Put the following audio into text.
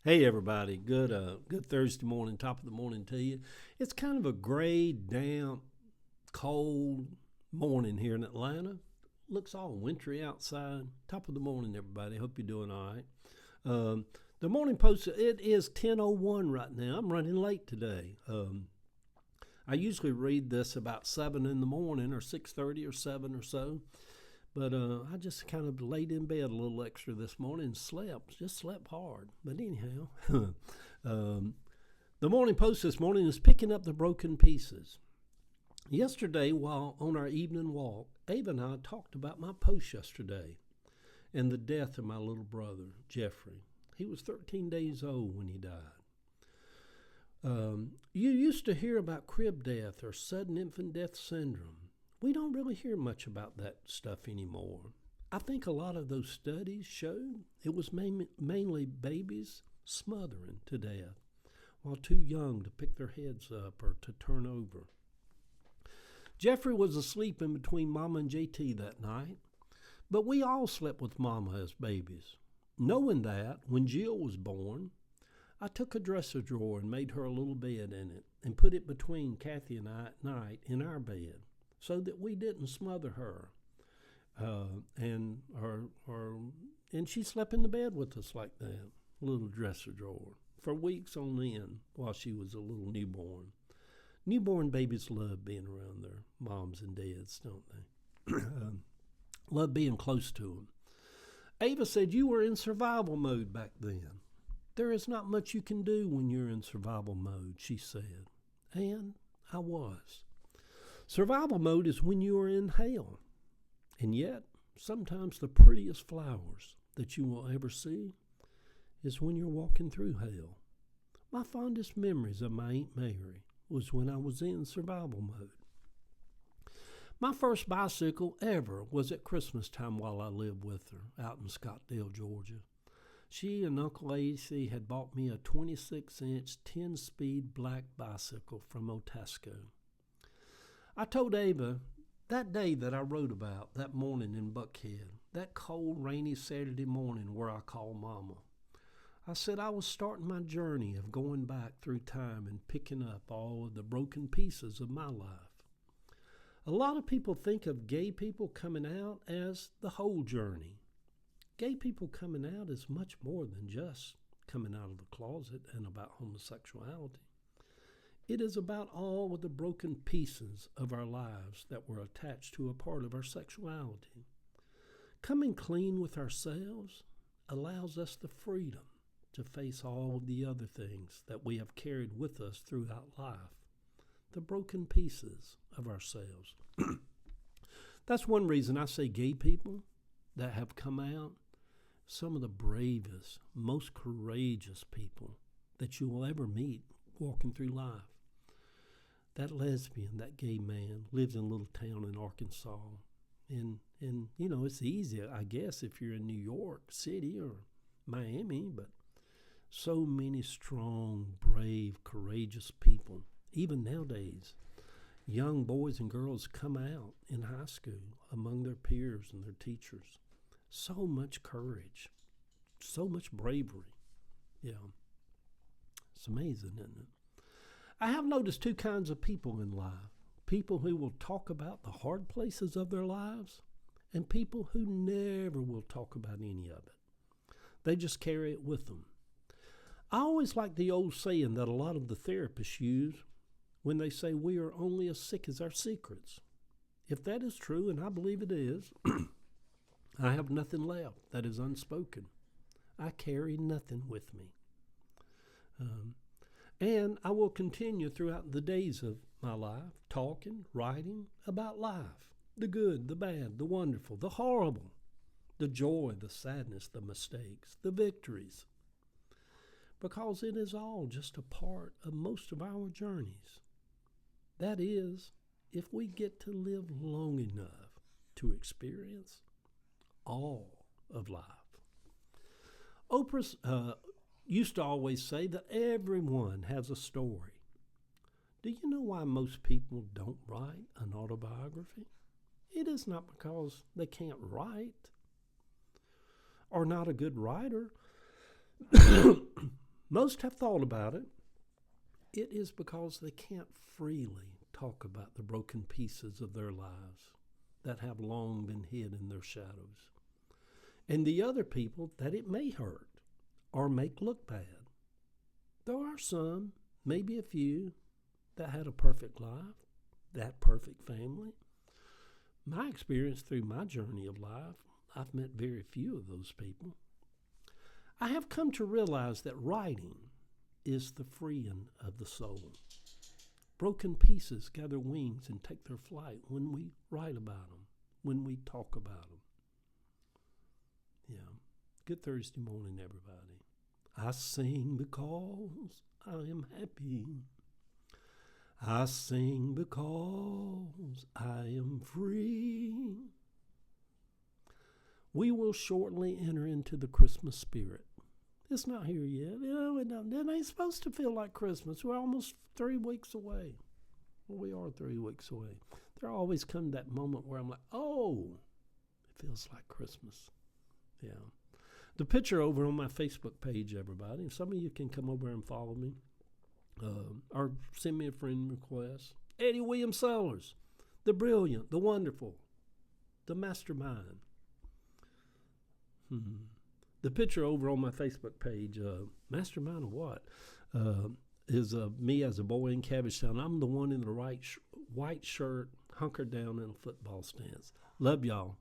Hey everybody, good Thursday morning, top of the morning to you. It's kind of a gray, damp, cold morning here in Atlanta. Looks all wintry outside. Top of the morning, everybody. Hope you're doing all right. Um, the morning post. It is 10:01 right now. I'm running late today. I usually read this about 7 in the morning, or 6:30, or 7 or so. But I just kind of laid in bed a little extra this morning and slept, just slept hard. But anyhow, um, the morning post this morning is picking up the broken pieces. Yesterday, while on our evening walk, Ava and I talked about my post yesterday and the death of my little brother, Jeffrey. He was 13 days old when he died. You used to hear about crib death or sudden infant death syndrome. We don't really hear much about that stuff anymore. I think a lot of those studies showed it was mainly babies smothering to death while too young to pick their heads up or to turn over. Jeffrey was asleep in between Mama and JT that night, but we all slept with Mama as babies. Knowing that, when Jill was born, I took a dresser drawer and made her a little bed in it and put it between Kathy and I at night in our bed so that we didn't smother her. And she slept in the bed with us like that, little dresser drawer, for weeks on end while she was a little newborn. Newborn babies love being around their moms and dads, don't they? Love being close to them. Ava said you were in survival mode back then. There is not much you can do when you're in survival mode, she said. And I was. Survival mode is when you are in hell. And yet, sometimes the prettiest flowers that you will ever see is when you're walking through hell. My fondest memories of my Aunt Mary was when I was in survival mode. My first bicycle ever was at Christmas time while I lived with her out in Scottsdale, Georgia. She and Uncle AC had bought me a 26-inch 10-speed black bicycle from Otasco. I told Ava that day that I wrote about, that morning in Buckhead, that cold, rainy Saturday morning where I called Mama. I said I was starting my journey of going back through time and picking up all of the broken pieces of my life. A lot of people think of gay people coming out as the whole journey. Gay people coming out is much more than just coming out of the closet and about homosexuality. It is about all of the broken pieces of our lives that were attached to a part of our sexuality. Coming clean with ourselves allows us the freedom to face all of the other things that we have carried with us throughout life, the broken pieces of ourselves. That's one reason I say gay people that have come out, some of the bravest, most courageous people that you will ever meet walking through life. That lesbian, that gay man, lives in a little town in Arkansas. And it's easy, I guess, if you're in New York City or Miami, but so many strong, brave, courageous people, even nowadays. Young boys and girls come out in high school among their peers and their teachers. So much courage, so much bravery. Yeah, it's amazing, isn't it? I have noticed two kinds of people in life. People who will talk about the hard places of their lives and people who never will talk about any of it. They just carry it with them. I always like the old saying that a lot of the therapists use when they say we are only as sick as our secrets. If that is true, and I believe it is, I have nothing left that is unspoken. I carry nothing with me. And I will continue throughout the days of my life talking, writing about life, the good, the bad, the wonderful, the horrible, the joy, the sadness, the mistakes, the victories, because it is all just a part of most of our journeys. That is, if we get to live long enough to experience all of life. Oprah used to always say that everyone has a story. Do you know why most people don't write an autobiography? It is not because they can't write or not a good writer. Most have thought about it. It is because they can't freely talk about the broken pieces of their lives that have long been hid in their shadows, and the other people that it may hurt or make look bad. There are some, maybe a few, that had a perfect life, that perfect family. My experience through my journey of life, I've met very few of those people. I have come to realize that writing is the freeing of the soul. Broken pieces gather wings and take their flight when we write about them, when we talk about them. Yeah. Good Thursday morning, everybody. I sing because I am happy. I sing because I am free. We will shortly enter into the Christmas spirit. It's not here yet. It ain't supposed to feel like Christmas. We're almost 3 weeks away. Well, we are 3 weeks away. There always comes that moment where I'm like, oh, it feels like Christmas. Yeah. The picture over on my Facebook page, everybody. Some of you can come over and follow me. Or send me a friend request. Eddie William Sellers, the brilliant, the wonderful, the mastermind. The picture over on my Facebook page, mastermind of what, is me as a boy in Cabbagetown. I'm the one in the white shirt, hunkered down in a football stance. Love y'all.